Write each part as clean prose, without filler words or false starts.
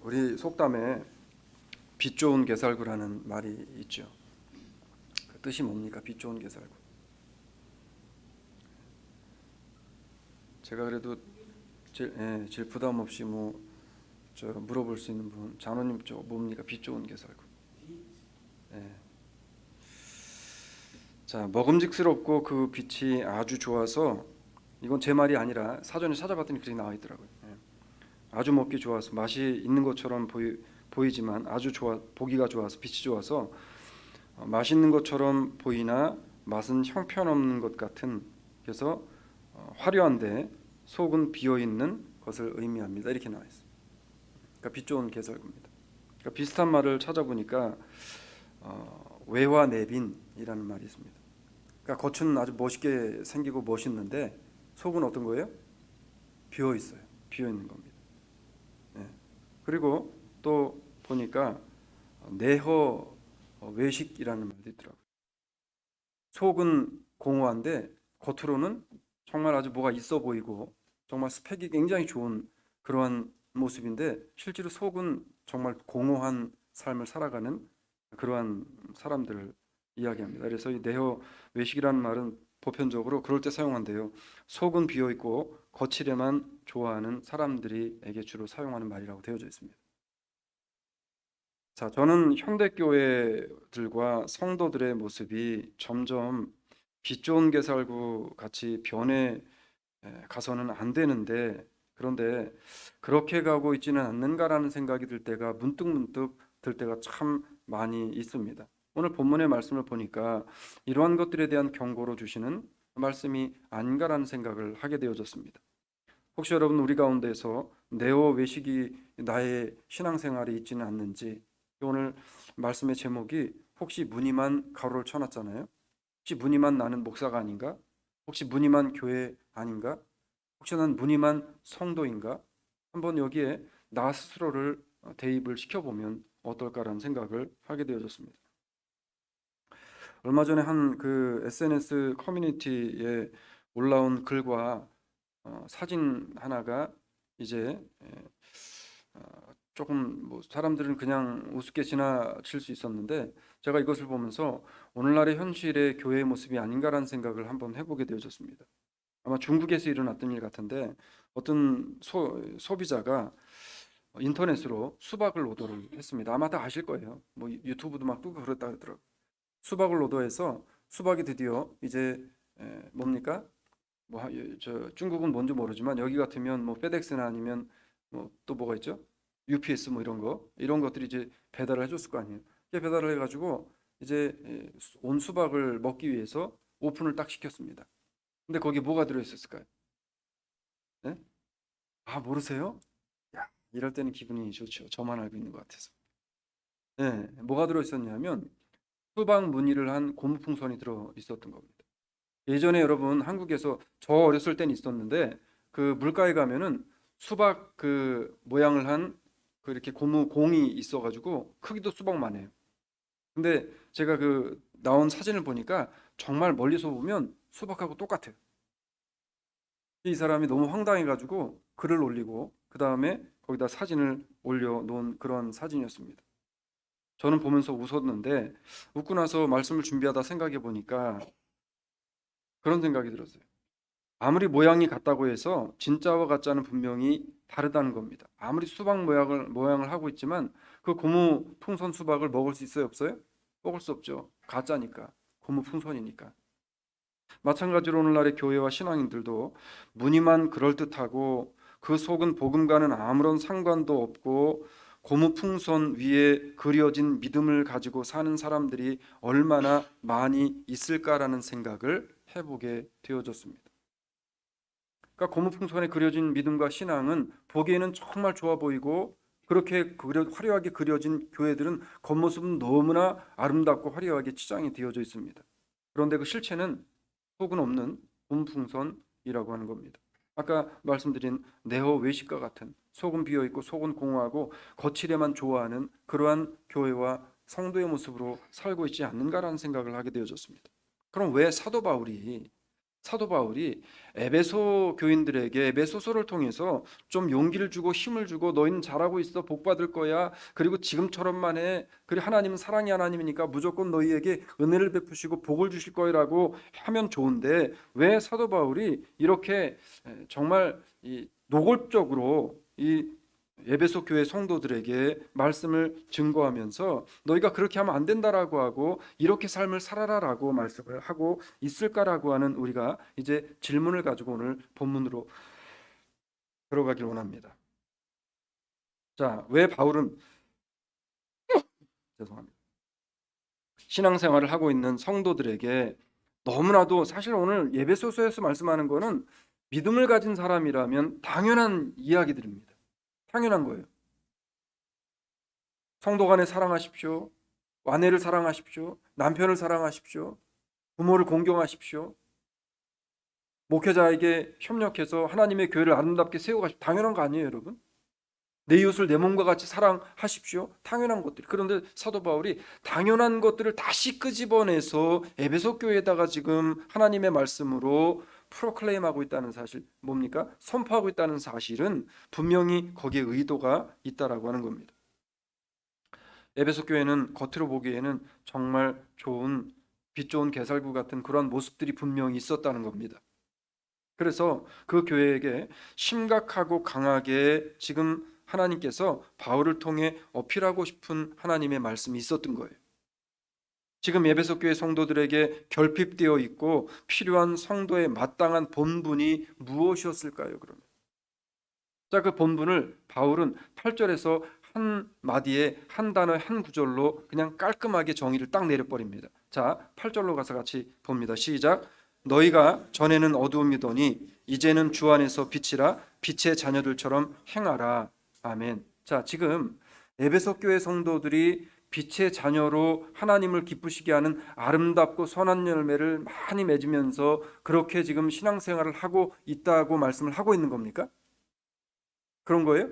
우리 속담에 빛 좋은 게살구라는 말이 있죠. 그 뜻이 뭡니까? 빛 좋은 게살구. 제가 그래도 제일 부담 없이 물어볼 수 있는 분, 장로님 뭡니까? 빛 좋은 게살구. 예. 자, 먹음직스럽고 그 빛이 아주 좋아서, 이건 제 말이 아니라 사전에 찾아봤더니 그렇게 나와 있더라고요. 예. 아주 먹기 좋아서, 맛이 있는 것처럼 보이지만 아주 보기가 좋아서, 빛이 좋아서 맛있는 것처럼 보이나 맛은 형편없는 것 같은, 그래서 화려한데 속은 비어 있는 것을 의미합니다. 이렇게 나와 있어요. 그러니까 빛 좋은 개설구입니다. 그러니까 비슷한 말을 찾아보니까 외화내빈이라는 말이 있습니다. 그러니까 겉은 아주 멋있게 생기고 멋있는데 속은 어떤 거예요? 비어 있어요. 비어 있는 겁니다. 네. 그리고 또 보니까 내허 외식이라는 말도 있더라고요. 속은 공허한데 겉으로는 정말 아주 뭐가 있어 보이고 정말 스펙이 굉장히 좋은 그러한 모습인데 실제로 속은 정말 공허한 삶을 살아가는 그러한 사람들을 이야기합니다. 그래서 이 네오 외식이라는 말은 보편적으로 그럴 때 사용한대요. 속은 비어 있고 거칠에만 좋아하는 사람들에게 주로 사용하는 말이라고 되어져 있습니다. 자, 저는 현대교회들과 성도들의 모습이 점점 빛 좋은 게살구 같이 변해 가서는 안 되는데, 그런데 그렇게 가고 있지는 않는가라는 생각이 들 때가 문득문득 들 때가 참 많이 있습니다. 오늘 본문의 말씀을 보니까 이러한 것들에 대한 경고로 주시는 말씀이 아닌가라는 생각을 하게 되어졌습니다. 혹시 여러분 우리 가운데서 네오 외식이 나의 신앙생활에 있지는 않는지, 오늘 말씀의 제목이 혹시 무늬만 가로를 쳐놨잖아요. 혹시 무늬만 나는 목사가 아닌가? 혹시 무늬만 교회 아닌가? 혹시 난 무늬만 성도인가? 한번 여기에 나 스스로를 대입을 시켜보면 어떨까라는 생각을 하게 되어졌습니다. 얼마 전에 한 그 SNS 커뮤니티에 올라온 글과 사진 하나가 이제 조금 사람들은 그냥 우습게 지나칠 수 있었는데, 제가 이것을 보면서 오늘날의 현실의 교회의 모습이 아닌가라는 생각을 한번 해보게 되어졌습니다. 아마 중국에서 일어났던 일 같은데, 어떤 소비자가 인터넷으로 수박을 오더를 했습니다. 아마 다 아실 거예요. 뭐 유튜브도 막 뜨고 그랬다 그러더라고요. 수박을 오더해서 수박이 드디어 이제 뭡니까? 저 중국은 뭔지 모르지만 여기 같으면 뭐 페덱스나 아니면 뭐 또 뭐가 있죠? UPS 뭐 이런 것들이 이제 배달을 해줬을 거 아니에요. 이게 배달을 해가지고 이제 온 수박을 먹기 위해서 오픈을 딱 시켰습니다. 근데 거기 뭐가 들어있었을까요? 네? 아, 모르세요? 야, 이럴 때는 기분이 좋죠. 저만 알고 있는 것 같아서. 네, 뭐가 들어있었냐면 수박 무늬를 한 고무풍선이 들어 있었던 겁니다. 예전에 여러분 한국에서 저 어렸을 땐 있었는데, 그 물가에 가면은 수박 그 모양을 한 그 이렇게 고무 공이 있어가지고 크기도 수박만 해요. 근데 제가 그 나온 사진을 보니까 정말 멀리서 보면 수박하고 똑같아요. 이 사람이 너무 황당해가지고 글을 올리고 그 다음에 거기다 사진을 올려놓은 그런 사진이었습니다. 저는 보면서 웃었는데, 웃고 나서 말씀을 준비하다 생각해 보니까 그런 생각이 들었어요. 아무리 모양이 같다고 해서 진짜와 가짜는 분명히 다르다는 겁니다. 아무리 수박 모양을 하고 있지만 그 고무 풍선 수박을 먹을 수 있어요, 없어요? 먹을 수 없죠. 가짜니까. 고무 풍선이니까. 마찬가지로 오늘날의 교회와 신앙인들도 무늬만 그럴듯하고 그 속은 복음과는 아무런 상관도 없고 고무 풍선 위에 그려진 믿음을 가지고 사는 사람들이 얼마나 많이 있을까라는 생각을 해보게 되어졌습니다. 그러니까 고무풍선에 그려진 믿음과 신앙은 보기에는 정말 좋아 보이고, 그렇게 화려하게 그려진 교회들은 겉모습은 너무나 아름답고 화려하게 치장이 되어져 있습니다. 그런데 그 실체는 속은 없는 고무풍선이라고 하는 겁니다. 아까 말씀드린 네오 외식과 같은, 속은 비어 있고 속은 공허하고 거칠에만 좋아하는 그러한 교회와 성도의 모습으로 살고 있지 않는가라는 생각을 하게 되어졌습니다. 그럼 왜 사도 바울이 사도 바울이 에베소 교인들에게 에베소서를 통해서 좀 용기를 주고 힘을 주고 너희는 잘하고 있어, 복 받을 거야, 그리고 지금처럼만 해, 그리고 하나님은 사랑의 하나님이니까 무조건 너희에게 은혜를 베푸시고 복을 주실 거라고 하면 좋은데, 왜 사도 바울이 이렇게 정말 이 노골적으로 이 에베소 교회 성도들에게 말씀을 증거하면서 너희가 그렇게 하면 안 된다라고 하고 이렇게 삶을 살아라라고 말씀을 하고 있을까라고 하는, 우리가 이제 질문을 가지고 오늘 본문으로 들어가길 원합니다. 자, 왜 바울은 죄송합니다. 신앙생활을 하고 있는 성도들에게 너무나도, 사실 오늘 에베소서에서 말씀하는 거는 믿음을 가진 사람이라면 당연한 이야기들입니다. 당연한 거예요. 성도 간에 사랑하십시오. 아내를 사랑하십시오. 남편을 사랑하십시오. 부모를 공경하십시오. 목회자에게 협력해서 하나님의 교회를 아름답게 세워가십시오. 당연한 거 아니에요, 여러분? 내 이웃을 내 몸과 같이 사랑하십시오. 당연한 것들. 그런데 사도 바울이 당연한 것들을 다시 끄집어내서 에베소 교회에다가 지금 하나님의 말씀으로 프로클레임하고 있다는 사실, 뭡니까? 선포하고 있다는 사실은 분명히 거기에 의도가 있다라고 하는 겁니다. 에베소 교회는 겉으로 보기에는 정말 좋은, 빛 좋은 개살구 같은 그런 모습들이 분명히 있었다는 겁니다. 그래서 그 교회에게 심각하고 강하게 지금 하나님께서 바울을 통해 어필하고 싶은 하나님의 말씀이 있었던 거예요. 지금 에베소 교회 성도들에게 결핍되어 있고 필요한 성도의 마땅한 본분이 무엇이었을까요, 그러면? 자, 그 본분을 바울은 8절에서 한 마디에 한 단어 한 구절로 그냥 깔끔하게 정의를 딱 내려버립니다. 자, 8절로 가서 같이 봅니다. 시작. 너희가 전에는 어두움이더니 이제는 주 안에서 빛이라, 빛의 자녀들처럼 행하라. 아멘. 자, 지금 에베소 교회 성도들이 빛의 자녀로 하나님을 기쁘시게 하는 아름답고 선한 열매를 많이 맺으면서 그렇게 지금 신앙생활을 하고 있다고 말씀을 하고 있는 겁니까? 그런 거예요?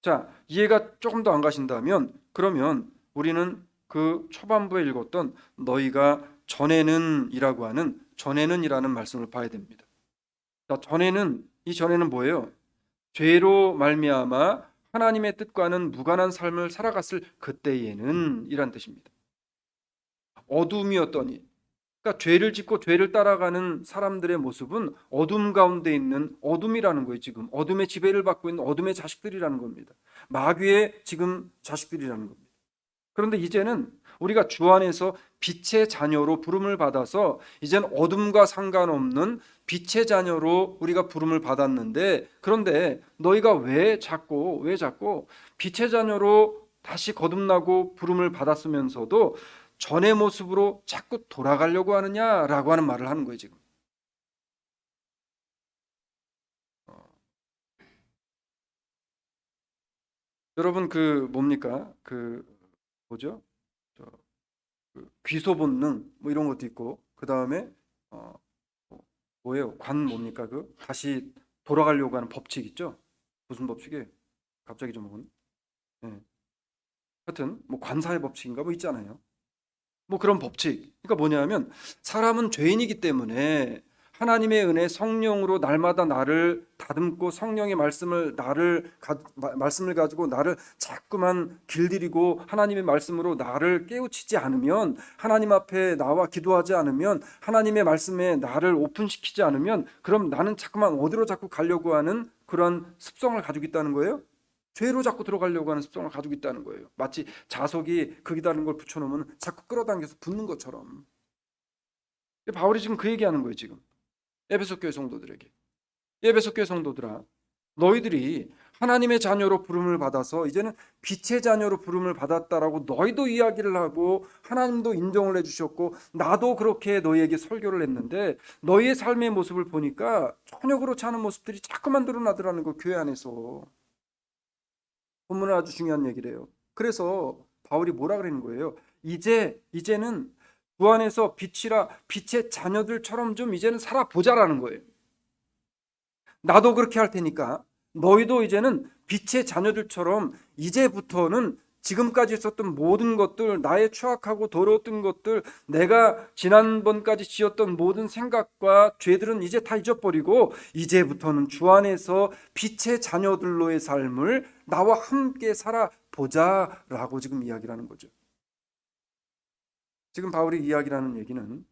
자, 이해가 조금 더 안 가신다면 그러면 우리는 그 초반부에 읽었던 너희가 전에는 이라고 하는 전에는 이라는 말씀을 봐야 됩니다. 자, 전에는, 이 전에는 뭐예요? 죄로 말미암아 하나님의 뜻과는 무관한 삶을 살아갔을 그때에는 이란 뜻입니다. 어둠이었더니, 그러니까 죄를 짓고 죄를 따라가는 사람들의 모습은 어둠 가운데 있는 어둠이라는 거예요. 지금 어둠의 지배를 받고 있는 어둠의 자식들이라는 겁니다. 마귀의 지금 자식들이라는 겁니다. 그런데 이제는 우리가 주 안에서 빛의 자녀로 부름을 받아서 이제는 어둠과 상관없는 빛의 자녀로 우리가 부름을 받았는데, 그런데 너희가 왜 자꾸 빛의 자녀로 다시 거듭나고 부름을 받았으면서도 전의 모습으로 자꾸 돌아가려고 하느냐라고 하는 말을 하는 거예요, 지금. 여러분, 그 뭡니까? 그 뭐죠? 그 귀소 본능 뭐 이런 것도 있고, 그 다음에 뭐예요? 관 뭡니까? 그 다시 돌아가려고 하는 법칙 있죠? 무슨 법칙이에요? 갑자기 좀 먹은. 예. 하여튼 뭐 관사의 법칙인가 뭐 있잖아요. 뭐 그런 법칙. 그러니까 뭐냐면 사람은 죄인이기 때문에 하나님의 은혜 성령으로 날마다 나를 다듬고 성령의 말씀을 가지고 나를 자꾸만 길들이고 하나님의 말씀으로 나를 깨우치지 않으면, 하나님 앞에 나와 기도하지 않으면, 하나님의 말씀에 나를 오픈시키지 않으면, 그럼 나는 자꾸만 어디로 자꾸 가려고 하는 그런 습성을 가지고 있다는 거예요. 죄로 자꾸 들어가려고 하는 습성을 가지고 있다는 거예요. 마치 자석이 거기다는 걸 붙여놓으면 자꾸 끌어당겨서 붙는 것처럼. 바울이 지금 그 얘기하는 거예요. 지금 에베소 교회 성도들에게, 에베소 교회 성도들아, 너희들이 하나님의 자녀로 부름을 받아서 이제는 빛의 자녀로 부름을 받았다라고 너희도 이야기를 하고 하나님도 인정을 해주셨고 나도 그렇게 너희에게 설교를 했는데, 너희의 삶의 모습을 보니까 전혀 그렇지 않은 모습들이 자꾸만 드러나더라는 거, 교회 안에서. 본문은 아주 중요한 얘기를 해요. 그래서 바울이 뭐라 그러는 거예요? 이제는 주 안에서 빛이라, 빛의 자녀들처럼 좀 이제는 살아보자라는 거예요. 나도 그렇게 할 테니까 너희도 이제는 빛의 자녀들처럼 이제부터는 지금까지 있었던 모든 것들, 나의 추악하고 더러웠던 것들, 내가 지난번까지 지었던 모든 생각과 죄들은 이제 다 잊어버리고 이제부터는 주 안에서 빛의 자녀들로의 삶을 나와 함께 살아보자라고 지금 이야기를 하는 거죠. 지금 바울이 이야기하는 얘기는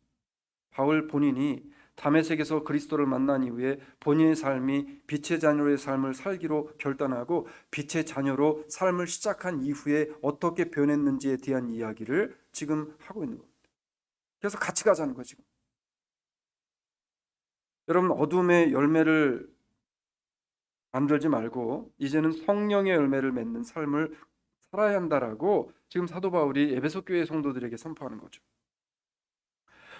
바울 본인이 다메섹에서 그리스도를 만난 이후에 본인의 삶이 빛의 자녀로의 삶을 살기로 결단하고 빛의 자녀로 삶을 시작한 이후에 어떻게 변했는지에 대한 이야기를 지금 하고 있는 겁니다. 그래서 같이 가자는 거죠. 지금. 여러분, 어둠의 열매를 만들지 말고 이제는 성령의 열매를 맺는 삶을 살아야 한다라고 지금 사도 바울이 에베소 교회 성도들에게 선포하는 거죠.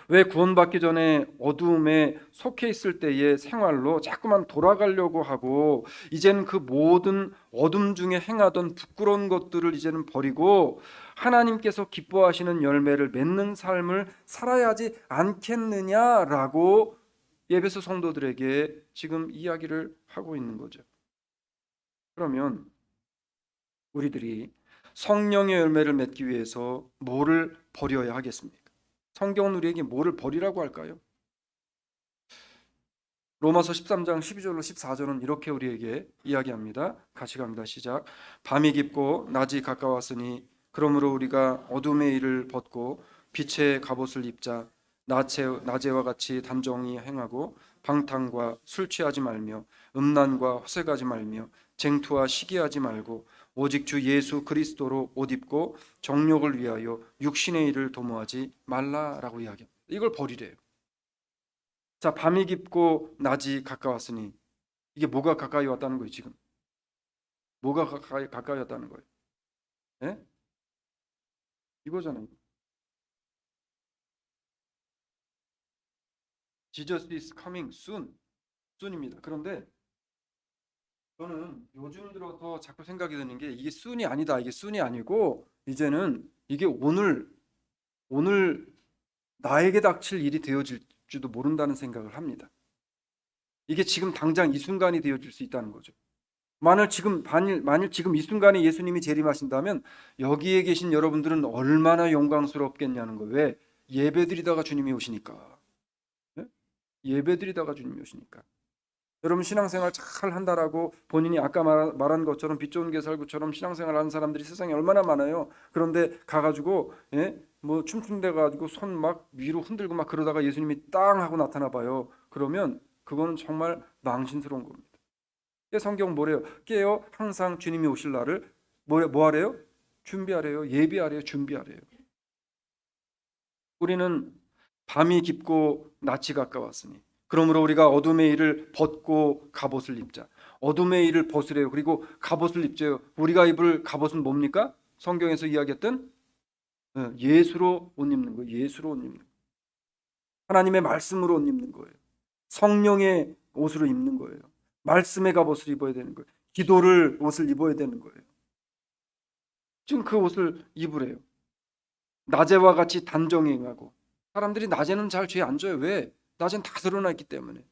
왜 구원받기 전에 어두움에 속해 있을 때의 생활로 자꾸만 돌아가려고 하고 이제는 그 모든 어둠 중에 행하던 부끄러운 것들을 이제는 버리고 하나님께서 기뻐하시는 열매를 맺는 삶을 살아야 하지 않겠느냐라고 에베소 성도들에게 지금 이야기를 하고 있는 거죠. 그러면 우리들이 성령의 열매를 맺기 위해서 뭐를 버려야 하겠습니까? 성경은 우리에게 뭐를 버리라고 할까요? 로마서 13장 12절로 14절은 이렇게 우리에게 이야기합니다. 같이 갑니다. 시작. 밤이 깊고 낮이 가까웠으니 그러므로 우리가 어둠의 일을 벗고 빛의 갑옷을 입자. 낮에와 같이 단정히 행하고 방탕과 술 취하지 말며 음란과 호색하지 말며 쟁투와 시기하지 말고 오직 주 예수 그리스도로 옷 입고 정욕을 위하여 육신의 일을 도모하지 말라라고 이야기합니다. 이걸 버리래요. 자, 밤이 깊고 낮이 가까웠으니 이게 뭐가 가까이 왔다는 거예요, 지금? 뭐가 가까이 왔다는 거예요? 예? 이거잖아요. Jesus is coming soon. soon입니다. 그런데 저는 요즘 들어서 자꾸 생각이 드는 게 이게 soon이 아니다. 이게 soon이 아니고 이제는 이게 오늘 나에게 닥칠 일이 되어질지도 모른다는 생각을 합니다. 이게 지금 당장 이 순간이 되어질 수 있다는 거죠. 만일 지금 이 순간에 예수님이 재림하신다면 여기에 계신 여러분들은 얼마나 영광스럽겠냐는 거예요. 왜? 예배드리다가 주님이 오시니까. 네? 예배드리다가 주님이 오시니까. 여러분 신앙생활 잘 한다라고 본인이 아까 말한 것처럼 빛 좋은 개살구처럼 신앙생활 하는 사람들이 세상에 얼마나 많아요. 그런데 가가지고 뭐 춤춘 데 가지고 손 막 위로 흔들고 막 그러다가 예수님이 땅 하고 나타나 봐요. 그러면 그거는 정말 망신스러운 겁니다. 성경은 뭐래요? 깨어 항상 주님이 오실 날을 뭐 하래요? 준비하래요. 예비하래요. 준비하래요. 우리는 밤이 깊고 낮이 가까웠으니 그러므로 우리가 어둠의 일을 벗고 갑옷을 입자. 어둠의 일을 벗으래요. 그리고 갑옷을 입죠. 우리가 입을 갑옷은 뭡니까? 성경에서 이야기했던 예수로 옷 입는 거예요. 예수로 옷 입는 거예요. 하나님의 말씀으로 옷 입는 거예요. 성령의 옷으로 입는 거예요. 말씀의 갑옷을 입어야 되는 거예요. 기도를 옷을 입어야 되는 거예요. 지금 그 옷을 입으래요. 낮에와 같이 단정히 행하고 사람들이 낮에는 잘 죄 안 져요. 왜? 낮엔 다 드러나 있기 때문에.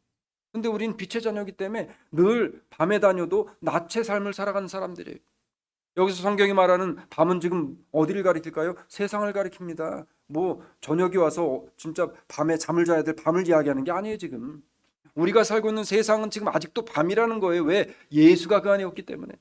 근데 우리는 빛의 자녀이기 때문에 늘 밤에 다녀도 낮의 삶을 살아가는 사람들이에요. 여기서 성경이 말하는 밤은 지금 어디를 가리킬까요? 세상을 가리킵니다. 뭐 저녁이 와서 진짜 밤에 잠을 자야 될 밤을 이야기하는 게 아니에요. 지금 우리가 살고 있는 세상은 지금 아직도 밤이라는 거예요. 왜? 예수가 그 안에 없기 때문에.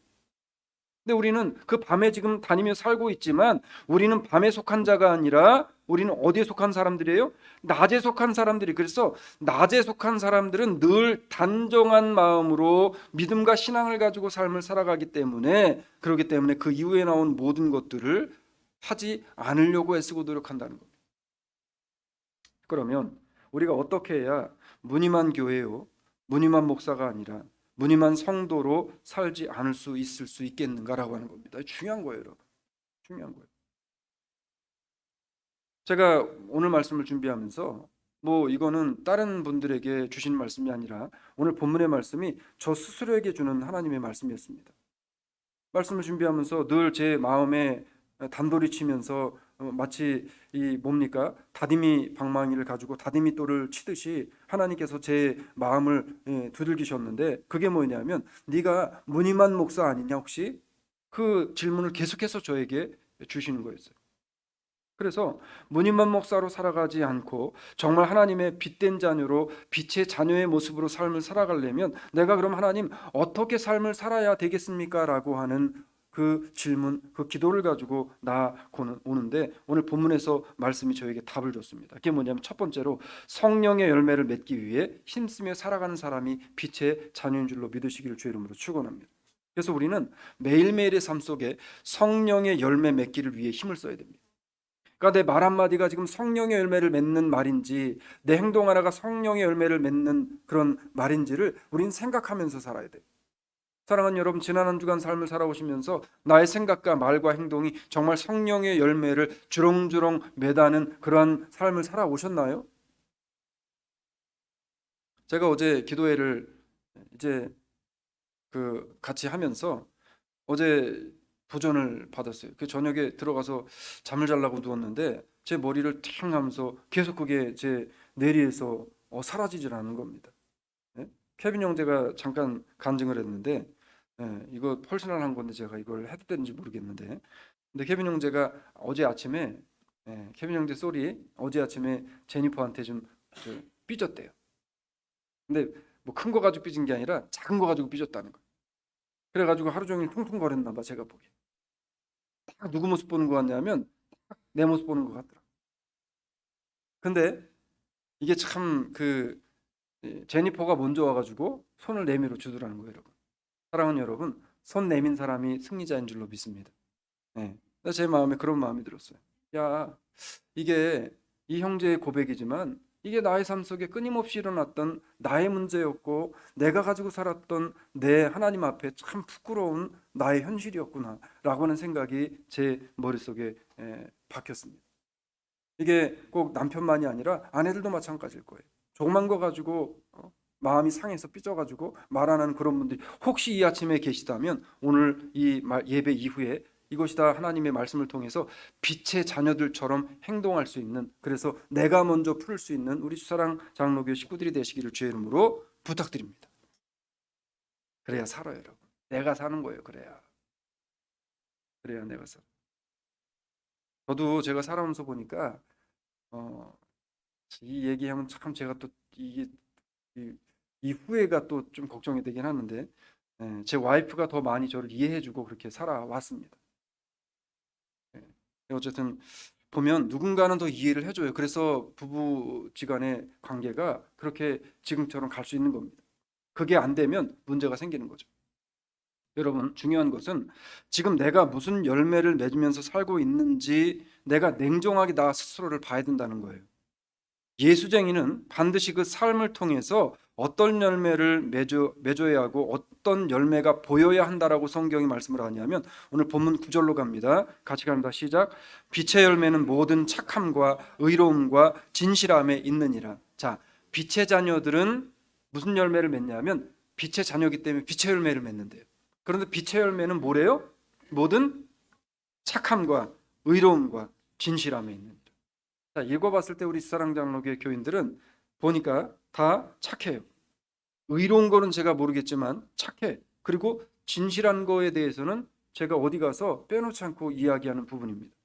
근데 우리는 그 밤에 지금 다니며 살고 있지만 우리는 밤에 속한 자가 아니라 우리는 어디에 속한 사람들이에요? 낮에 속한 사람들이. 그래서 낮에 속한 사람들은 늘 단정한 마음으로 믿음과 신앙을 가지고 삶을 살아가기 때문에 그렇기 때문에 그 이후에 나온 모든 것들을 하지 않으려고 애쓰고 노력한다는 겁니다. 그러면 우리가 어떻게 해야 무늬만 교회요, 무늬만 목사가 아니라 무늬만 성도로 살지 않을 수 있을 수 있겠는가라고 하는 겁니다. 중요한 거예요, 여러분. 중요한 거예요. 제가 오늘 말씀을 준비하면서 뭐 이거는 다른 분들에게 주신 말씀이 아니라 오늘 본문의 말씀이 저 스스로에게 주는 하나님의 말씀이었습니다. 말씀을 준비하면서 늘 제 마음에 단도리 치면서 마치 이 뭡니까? 다디미 방망이를 가지고 다디미 돌을 치듯이 하나님께서 제 마음을 두들기셨는데 그게 뭐냐면 네가 무늬만 목사 아니냐 혹시? 그 질문을 계속해서 저에게 주시는 거였어요. 그래서 무늬만 목사로 살아가지 않고 정말 하나님의 빛된 자녀로 빛의 자녀의 모습으로 삶을 살아가려면 내가 그럼 하나님 어떻게 삶을 살아야 되겠습니까? 라고 하는 그 질문, 그 기도를 가지고 나아가는 오는데 오늘 본문에서 말씀이 저에게 답을 줬습니다. 그게 뭐냐면 첫 번째로 성령의 열매를 맺기 위해 힘쓰며 살아가는 사람이 빛의 자녀인 줄로 믿으시기를 주의 이름으로 축원합니다. 그래서 우리는 매일매일의 삶 속에 성령의 열매 맺기를 위해 힘을 써야 됩니다. 그러니까 내 말 한마디가 지금 성령의 열매를 맺는 말인지 내 행동 하나가 성령의 열매를 맺는 그런 말인지를 우리는 생각하면서 살아야 돼요. 사랑하는 여러분, 지난 한 주간 삶을 살아오시면서 나의 생각과 말과 행동이 정말 성령의 열매를 주렁주렁 매다는 그러한 삶을 살아오셨나요? 제가 어제 기도회를 이제 같이 하면서 어제 도전을 받았어요. 그 저녁에 들어가서 잠을 자려고 누웠는데 제 머리를 팅 하면서 계속 그게 제 뇌리에서 사라지질 않는 겁니다. 예? 케빈 형제가 잠깐 간증을 했는데 이거 퍼스널한 건데 제가 이걸 해도 되는지 모르겠는데 근데 케빈 형제가 어제 아침에 케빈 형제 쏘리 어제 아침에 제니퍼한테 좀 삐졌대요. 근데 뭐 큰 거 가지고 삐진 게 아니라 작은 거 가지고 삐졌다는 거예요. 그래가지고 하루 종일 퉁퉁거렸나 봐 제가 보기에. 딱 누구 모습 보는 것 같냐면 딱 내 모습 보는 것 같더라. 근데 이게 참 제니퍼가 먼저 와가지고 손을 내밀어 주더라는 거예요, 여러분. 사랑하는 여러분, 손 내민 사람이 승리자인 줄로 믿습니다. 네. 제 마음에 그런 마음이 들었어요. 야, 이게 이 형제의 고백이지만 이게 나의 삶 속에 끊임없이 일어났던 나의 문제였고 내가 가지고 살았던 내 하나님 앞에 참 부끄러운 나의 현실이었구나 라고 하는 생각이 제 머릿속에 박혔습니다. 이게 꼭 남편만이 아니라 아내들도 마찬가지일 거예요. 조그만 거 가지고 마음이 상해서 삐져가지고 말 안 하는 그런 분들이 혹시 이 아침에 계시다면 오늘 이 예배 이후에 이것이 다 하나님의 말씀을 통해서 빛의 자녀들처럼 행동할 수 있는 그래서 내가 먼저 풀을 수 있는 우리 수사랑 장로교 식구들이 되시기를 주의 이름으로 부탁드립니다. 그래야 살아요, 여러분. 내가 사는 거예요. 그래야 내가 살아. 저도 제가 살아오면서 보니까 이 얘기하면 참 제가 또 이게 이 후회가 또 좀 걱정이 되긴 하는데 제 와이프가 더 많이 저를 이해해주고 그렇게 살아왔습니다. 어쨌든 보면 누군가는 더 이해를 해줘요. 그래서 부부지간의 관계가 그렇게 지금처럼 갈 수 있는 겁니다. 그게 안 되면 문제가 생기는 거죠. 여러분 중요한 것은 지금 내가 무슨 열매를 맺으면서 살고 있는지 내가 냉정하게 나 스스로를 봐야 된다는 거예요. 예수쟁이는 반드시 그 삶을 통해서 어떤 열매를 맺어야 하고 어떤 열매가 보여야 한다라고 성경이 말씀을 하냐면 오늘 본문 9절로 갑니다. 같이 갑니다. 시작. 빛의 열매는 모든 착함과 의로움과 진실함에 있느니라. 자, 빛의 자녀들은 무슨 열매를 맺냐면 빛의 자녀이기 때문에 빛의 열매를 맺는데요. 그런데 빛의 열매는 뭐래요? 모든 착함과 의로움과 진실함에 있는. 자, 읽어봤을 때 우리 사랑장로교회 교인들은 보니까 다 착해요. 의로운 거는 제가 모르겠지만 착해. 그리고 진실한 거에 대해서는 제가 어디 가서 빼놓지 않고 이야기하는 부분입니다.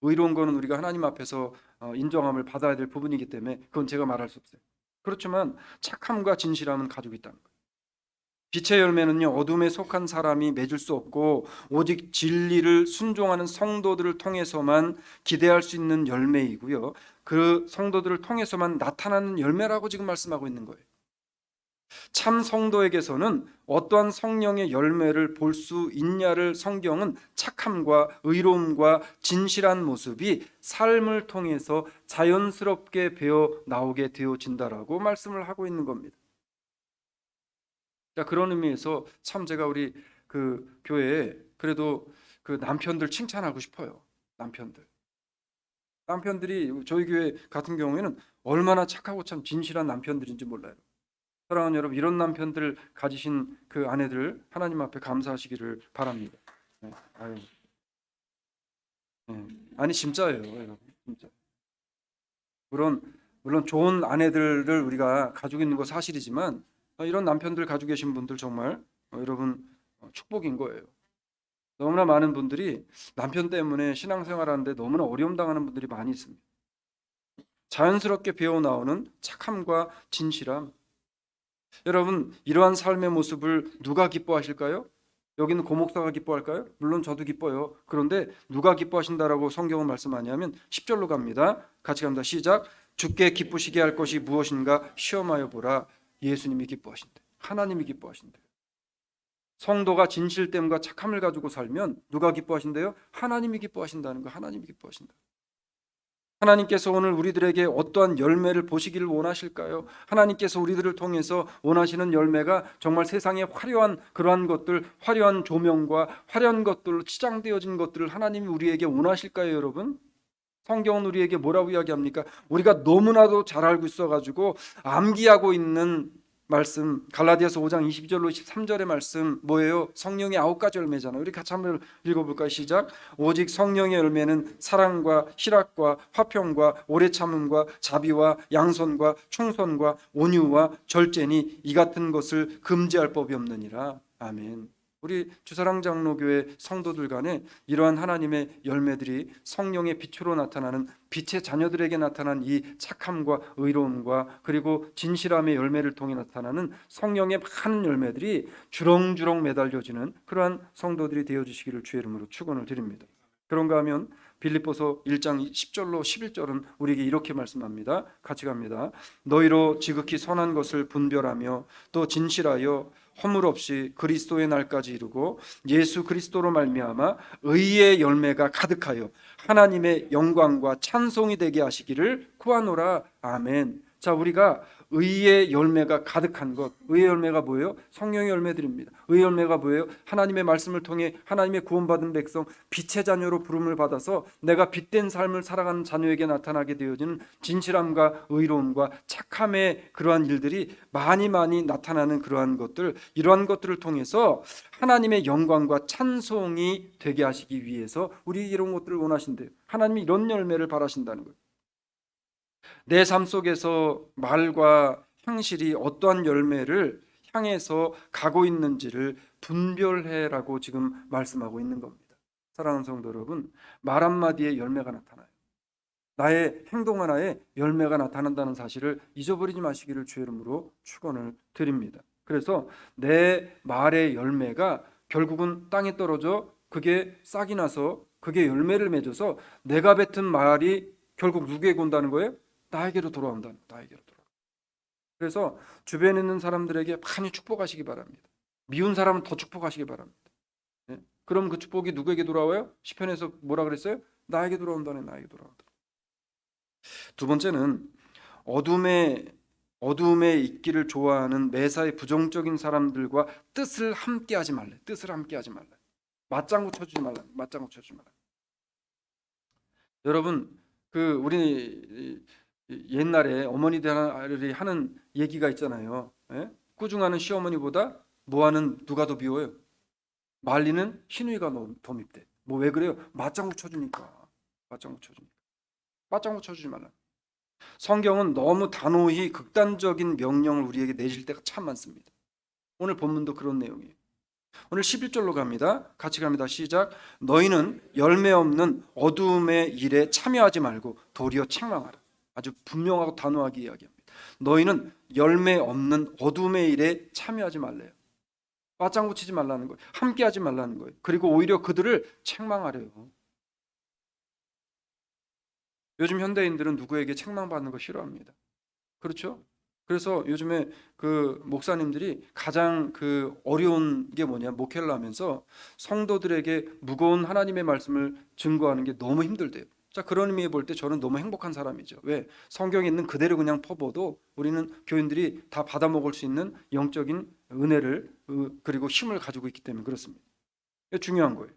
의로운 거는 우리가 하나님 앞에서 인정함을 받아야 될 부분이기 때문에 그건 제가 말할 수 없어요. 그렇지만 착함과 진실함은 가지고 있다는 거예요. 빛의 열매는요 어둠에 속한 사람이 맺을 수 없고 오직 진리를 순종하는 성도들을 통해서만 기대할 수 있는 열매이고요 그 성도들을 통해서만 나타나는 열매라고 지금 말씀하고 있는 거예요. 참 성도에게서는 어떠한 성령의 열매를 볼 수 있냐를 성경은 착함과 의로움과 진실한 모습이 삶을 통해서 자연스럽게 배어 나오게 되어진다라고 말씀을 하고 있는 겁니다. 자, 그런 의미에서 참 제가 우리 교회에 그래도 남편들 칭찬하고 싶어요. 남편들이 저희 교회 같은 경우에는 얼마나 착하고 참 진실한 남편들인지 몰라요. 사랑하는 여러분, 이런 남편들 가지신 그 아내들 하나님 앞에 감사하시기를 바랍니다. 네, 아유, 네. 아니 진짜예요, 여러분. 진짜. 물론 좋은 아내들을 우리가 가지고 있는 거 사실이지만 이런 남편들 가지고 계신 분들 정말 여러분 축복인 거예요. 너무나 많은 분들이 남편 때문에 신앙생활하는데 너무나 어려움 당하는 분들이 많이 있습니다. 자연스럽게 배어 나오는 착함과 진실함. 여러분, 이러한 삶의 모습을 누가 기뻐하실까요? 여기는 고목사가 기뻐할까요? 물론 저도 기뻐요. 그런데 누가 기뻐하신다라고 성경은 말씀하냐면 10절로 갑니다. 같이 갑니다. 시작. 주께 기쁘시게 할 것이 무엇인가 시험하여 보라. 예수님이 기뻐하신대. 하나님이 기뻐하신대. 성도가 진실됨과 착함을 가지고 살면 누가 기뻐하신대요? 하나님이 기뻐하신다는 거. 하나님이 기뻐하신다. 하나님께서 오늘 우리들에게 어떠한 열매를 보시기를 원하실까요? 하나님께서 우리들을 통해서 원하시는 열매가 정말 세상에 화려한 그러한 것들, 화려한 조명과 화려한 것들로 치장되어진 것들을 하나님이 우리에게 원하실까요, 여러분? 성경은 우리에게 뭐라고 이야기합니까? 우리가 너무나도 잘 알고 있어가지고 암기하고 있는 말씀, 갈라디아서 5장 22절로 23절의 말씀 뭐예요? 성령의 9가지 열매잖아요. 우리 같이 한번 읽어볼까요? 시작. 오직 성령의 열매는 사랑과 희락과 화평과 오래 참음과 자비와 양선과 충선과 온유와 절제니 이 같은 것을 금지할 법이 없느니라. 아멘. 우리 주사랑장로교회 성도들 간에 이러한 하나님의 열매들이 성령의 빛으로 나타나는 빛의 자녀들에게 나타난 이 착함과 의로움과 그리고 진실함의 열매를 통해 나타나는 성령의 많은 열매들이 주렁주렁 매달려지는 그러한 성도들이 되어주시기를 주의 이름으로 축원을 드립니다. 그런가 하면 빌립보서 1장 10절로 11절은 우리에게 이렇게 말씀합니다. 같이 갑니다. 너희로 지극히 선한 것을 분별하며 또 진실하여 허물 없이 그리스도의 날까지 이루고 예수 그리스도로 말미암아 의의 열매가 가득하여 하나님의 영광과 찬송이 되게 하시기를 구하노라. 아멘. 자, 우리가 의의 열매가 가득한 것, 의의 열매가 뭐예요? 성령의 열매들입니다. 의의 열매가 뭐예요? 하나님의 말씀을 통해 하나님의 구원받은 백성, 빛의 자녀로 부름을 받아서 내가 빛된 삶을 살아가는 자녀에게 나타나게 되어지는 진실함과 의로움과 착함의 그러한 일들이 많이 나타나는 그러한 것들, 이러한 것들을 통해서 하나님의 영광과 찬송이 되게 하시기 위해서 우리 이런 것들을 원하신대요. 하나님이 이런 열매를 바라신다는 거예요. 내 삶 속에서 말과 행실이 어떠한 열매를 향해서 가고 있는지를 분별해라고 지금 말씀하고 있는 겁니다. 사랑하는 성도 여러분, 말 한마디에 열매가 나타나요. 나의 행동 하나에 열매가 나타난다는 사실을 잊어버리지 마시기를 주의 이름으로 축원을 드립니다. 그래서 내 말의 열매가 결국은 땅에 떨어져 그게 싹이 나서 그게 열매를 맺어서 내가 뱉은 말이 결국 누구에게 온다는 거예요? 나에게로 돌아온다는 거예요. 나에게로 돌아. 그래서 주변에 있는 사람들에게 많이 축복하시기 바랍니다. 미운 사람은 더 축복하시기 바랍니다. 네? 그럼 그 축복이 누구에게 돌아와요? 시편에서 뭐라 그랬어요? 나에게 돌아온다네. 나에게 돌아온다. 두 번째는 어둠에 있기를 좋아하는 매사에 부정적인 사람들과 뜻을 함께하지 말래. 뜻을 함께하지 말래. 맞장구 쳐주지 말라. 맞장구 쳐주지 말라. 여러분, 우리 옛날에 어머니들이 하는 얘기가 있잖아요. 예? 꾸중하는 시어머니보다 뭐하는 누가 더 미워요? 말리는 시누이가 더 밉대. 뭐 왜 그래요? 맞장구 쳐주니까. 맞장구 쳐주니까. 맞장구 쳐주지 말라. 성경은 너무 단호히 극단적인 명령을 우리에게 내실 때가 참 많습니다. 오늘 본문도 그런 내용이에요. 오늘 11절로 갑니다. 같이 갑니다. 시작. 너희는 열매 없는 어두움의 일에 참여하지 말고 도리어 책망하라. 아주 분명하고 단호하게 이야기합니다. 너희는 열매 없는 어두움의 일에 참여하지 말래요. 맞장구 치지 말라는 거예요. 함께하지 말라는 거예요. 그리고 오히려 그들을 책망하래요. 요즘 현대인들은 누구에게 책망받는 거 싫어합니다. 그렇죠? 그래서 요즘에 목사님들이 가장 어려운 게 뭐냐, 목회를 하면서 성도들에게 무거운 하나님의 말씀을 증거하는 게 너무 힘들대요. 자, 그런 의미에 볼 때 저는 너무 행복한 사람이죠. 왜? 성경에 있는 그대로 그냥 퍼부어도 우리는 교인들이 다 받아 먹을 수 있는 영적인 은혜를 그리고 힘을 가지고 있기 때문에 그렇습니다. 이게 중요한 거예요.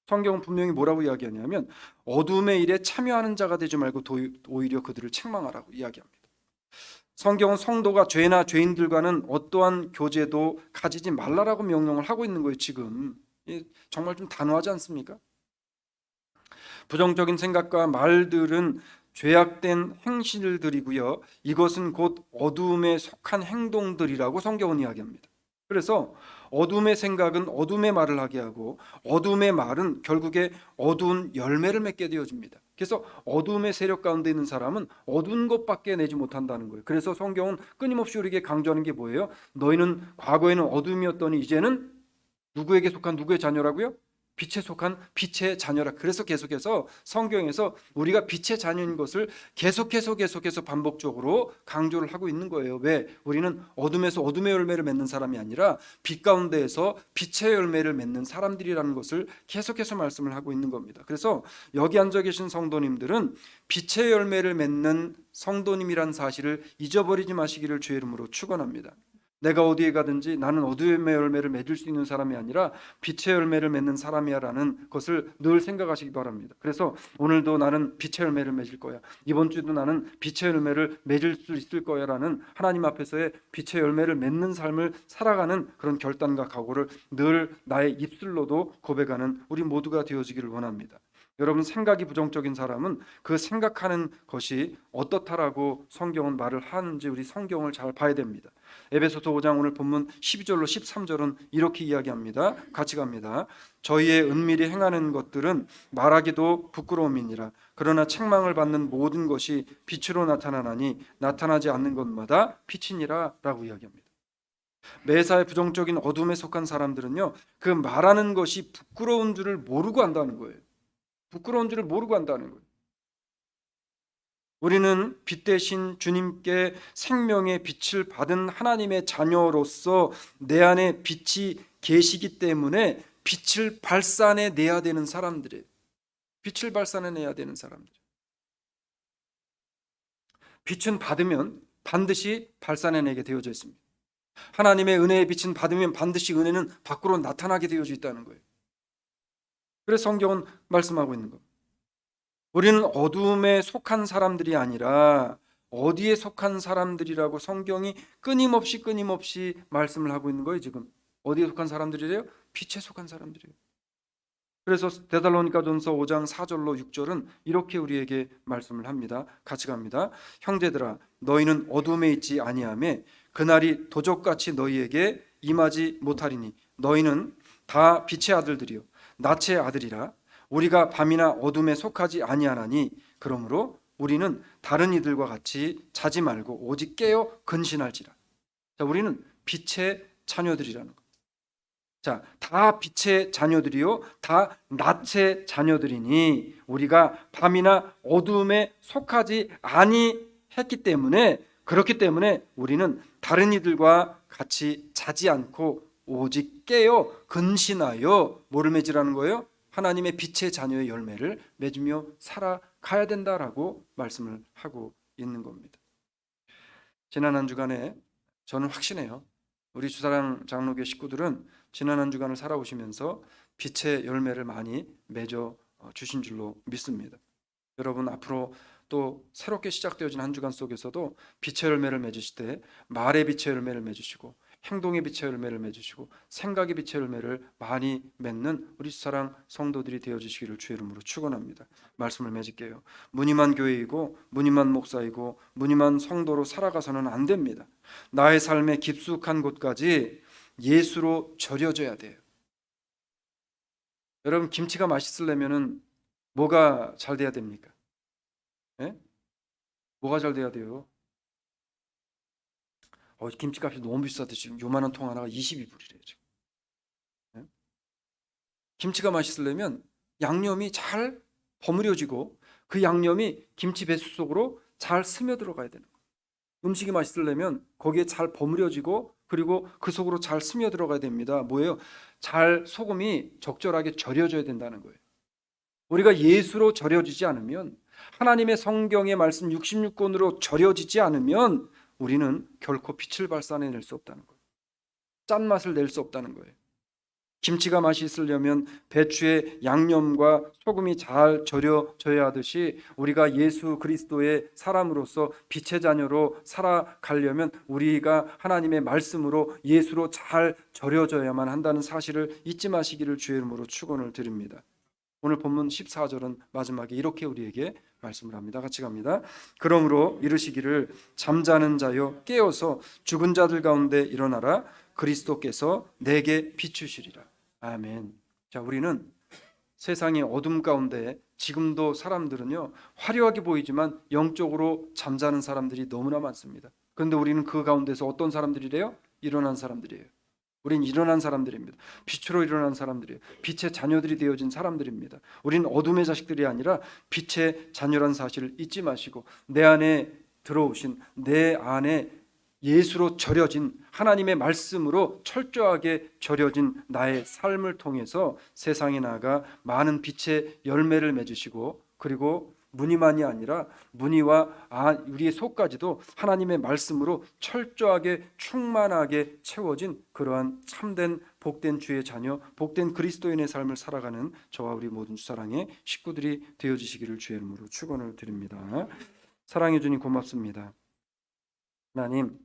성경은 분명히 뭐라고 이야기하냐면 어둠의 일에 참여하는 자가 되지 말고 오히려 그들을 책망하라고 이야기합니다. 성경은 성도가 죄나 죄인들과는 어떠한 교제도 가지지 말라라고 명령을 하고 있는 거예요. 지금 정말 좀 단호하지 않습니까? 부정적인 생각과 말들은 죄악된 행실들이고요. 이것은 곧 어둠에 속한 행동들이라고 성경은 이야기합니다. 그래서 어둠의 생각은 어둠의 말을 하게 하고 어둠의 말은 결국에 어두운 열매를 맺게 되어집니다. 그래서 어둠의 세력 가운데 있는 사람은 어두운 것밖에 내지 못한다는 거예요. 그래서 성경은 끊임없이 우리에게 강조하는 게 뭐예요? 너희는 과거에는 어둠이었더니 이제는 누구에게 속한 누구의 자녀라고요? 빛에 속한 빛의 자녀라. 그래서 계속해서 성경에서 우리가 빛의 자녀인 것을 계속해서 반복적으로 강조를 하고 있는 거예요. 왜? 우리는 어둠에서 어둠의 열매를 맺는 사람이 아니라 빛 가운데에서 빛의 열매를 맺는 사람들이라는 것을 계속해서 말씀을 하고 있는 겁니다. 그래서 여기 앉아 계신 성도님들은 빛의 열매를 맺는 성도님이란 사실을 잊어버리지 마시기를 주의 이름으로 축원합니다. 내가 어디에 가든지 나는 어둠의 열매를 맺을 수 있는 사람이 아니라 빛의 열매를 맺는 사람이야라는 것을 늘 생각하시기 바랍니다. 그래서 오늘도 나는 빛의 열매를 맺을 거야. 이번 주도 나는 빛의 열매를 맺을 수 있을 거야라는 하나님 앞에서의 빛의 열매를 맺는 삶을 살아가는 그런 결단과 각오를 늘 나의 입술로도 고백하는 우리 모두가 되어지기를 원합니다. 여러분, 생각이 부정적인 사람은 그 생각하는 것이 어떻다라고 성경은 말을 하는지 우리 성경을 잘 봐야 됩니다. 에베소서 5장 오늘 본문 12절로 13절은 이렇게 이야기합니다. 같이 갑니다. 저희의 은밀히 행하는 것들은 말하기도 부끄러움이니라. 그러나 책망을 받는 모든 것이 빛으로 나타나나니 나타나지 않는 것마다 빛이니라 라고 이야기합니다. 매사에 부정적인 어둠에 속한 사람들은요, 그 말하는 것이 부끄러운 줄을 모르고 한다는 거예요. 부끄러운 줄을 모르고 한다는 거예요. 우리는 빛 대신 주님께 생명의 빛을 받은 하나님의 자녀로서 내 안에 빛이 계시기 때문에 빛을 발산해 내야 되는 사람들이에요. 빛을 발산해 내야 되는 사람들. 빛은 받으면 반드시 발산해 내게 되어져 있습니다. 하나님의 은혜의 빛은 받으면 반드시 은혜는 밖으로 나타나게 되어져 있다는 거예요. 그래서 성경은 말씀하고 있는 겁니다. 우리는 어둠에 속한 사람들이 아니라 어디에 속한 사람들이라고 성경이 끊임없이 말씀을 하고 있는 거예요. 지금 어디에 속한 사람들이래요? 빛에 속한 사람들이에요. 그래서 데살로니가전서 5장 4절로 6절은 이렇게 우리에게 말씀을 합니다. 같이 갑니다. 형제들아, 너희는 어둠에 있지 아니하매 그날이 도적같이 너희에게 임하지 못하리니 너희는 다 빛의 아들들이요 낯의 아들이라. 우리가 밤이나 어둠에 속하지 아니하나니 그러므로 우리는 다른 이들과 같이 자지 말고 오직 깨어 근신할지라. 자, 우리는 빛의 자녀들이라는 것. 자, 다 빛의 자녀들이요 다 낯의 자녀들이니 우리가 밤이나 어둠에 속하지 아니했기 때문에, 그렇기 때문에 우리는 다른 이들과 같이 자지 않고 오직 깨어 근신하여 뭐를 맺으라는 거예요? 하나님의 빛의 자녀의 열매를 맺으며 살아가야 된다라고 말씀을 하고 있는 겁니다. 지난 한 주간에 저는 확신해요. 우리 주사랑 장로교 식구들은 지난 한 주간을 살아오시면서 빛의 열매를 많이 맺어 주신 줄로 믿습니다. 여러분, 앞으로 또 새롭게 시작되어진 한 주간 속에서도 빛의 열매를 맺으실 때 말의 빛의 열매를 맺으시고 행동의 빛의 열매를 맺으시고 생각의 빛의 열매를 많이 맺는 우리 사랑 성도들이 되어주시기를 주의 이름으로 축원합니다. 말씀을 맺을게요. 무늬만 교회이고 무늬만 목사이고 무늬만 성도로 살아가서는 안 됩니다. 나의 삶의 깊숙한 곳까지 예수로 절여져야 돼요. 여러분, 김치가 맛있으려면 뭐가 잘 돼야 됩니까? 예? 뭐가 잘 돼야 돼요? 김치값이 너무 비싸대. 지금 요만한 통 하나가 22불이래요 지금. 예? 김치가 맛있으려면 양념이 잘 버무려지고 그 양념이 김치 배수 속으로 잘 스며들어가야 되는 거예요. 음식이 맛있으려면 거기에 잘 버무려지고 그리고 그 속으로 잘 스며들어가야 됩니다. 뭐예요? 잘 소금이 적절하게 절여져야 된다는 거예요. 우리가 예수로 절여지지 않으면, 하나님의 성경의 말씀 66권으로 절여지지 않으면 우리는 결코 빛을 발산해낼 수 없다는 거예요. 짠맛을 낼 수 없다는 거예요. 김치가 맛이 있으려면 배추의 양념과 소금이 잘 절여져야 하듯이 우리가 예수 그리스도의 사람으로서 빛의 자녀로 살아가려면 우리가 하나님의 말씀으로 예수로 잘 절여져야만 한다는 사실을 잊지 마시기를 주의 이름으로 축원을 드립니다. 오늘 본문 14절은 마지막에 이렇게 우리에게 말씀을 합니다. 같이 갑니다. 그러므로 이르시기를 잠자는 자여 깨어서 죽은 자들 가운데 일어나라. 그리스도께서 내게 비추시리라. 아멘. 자, 우리는 세상의 어둠 가운데 지금도 사람들은요, 화려하게 보이지만 영적으로 잠자는 사람들이 너무나 많습니다. 그런데 우리는 그 가운데서 어떤 사람들이래요? 일어난 사람들이에요. 우린 일어난 사람들입니다. 빛으로 일어난 사람들이에요. 빛의 자녀들이 되어진 사람들입니다. 우린 어둠의 자식들이 아니라 빛의 자녀란 사실을 잊지 마시고, 내 안에 들어오신, 내 안에 예수로 절여진, 하나님의 말씀으로 철저하게 절여진 나의 삶을 통해서 세상에 나가 많은 빛의 열매를 맺으시고, 그리고 무늬만이 아니라 무늬와 우리의 속까지도 하나님의 말씀으로 철저하게 충만하게 채워진 그러한 참된 복된 주의 자녀, 복된 그리스도인의 삶을 살아가는 저와 우리 모든 주사랑의 식구들이 되어주시기를 주의 이름으로 축원을 드립니다. 사랑해 주님 고맙습니다. 하나님,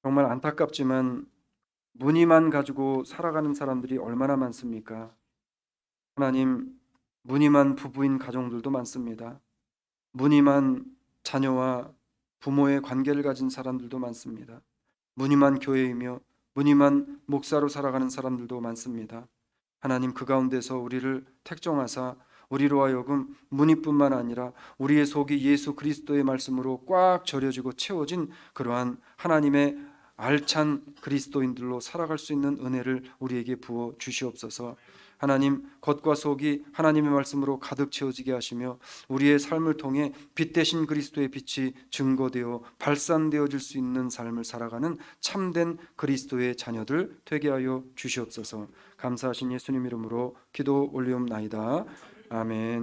정말 안타깝지만 무늬만 가지고 살아가는 사람들이 얼마나 많습니까? 하나님, 무늬만 부부인 가정들도 많습니다. 무늬만 자녀와 부모의 관계를 가진 사람들도 많습니다. 무늬만 교회이며 무늬만 목사로 살아가는 사람들도 많습니다. 하나님, 그 가운데서 우리를 택정하사 우리로 하여금 무늬뿐만 아니라 우리의 속이 예수 그리스도의 말씀으로 꽉 절여지고 채워진 그러한 하나님의 알찬 그리스도인들로 살아갈 수 있는 은혜를 우리에게 부어 주시옵소서. 하나님, 겉과 속이 하나님의 말씀으로 가득 채워지게 하시며 우리의 삶을 통해 빛 대신 그리스도의 빛이 증거되어 발산되어질 수 있는 삶을 살아가는 참된 그리스도의 자녀들 되게 하여 주시옵소서. 감사하신 예수님 이름으로 기도 올리옵나이다. 아멘.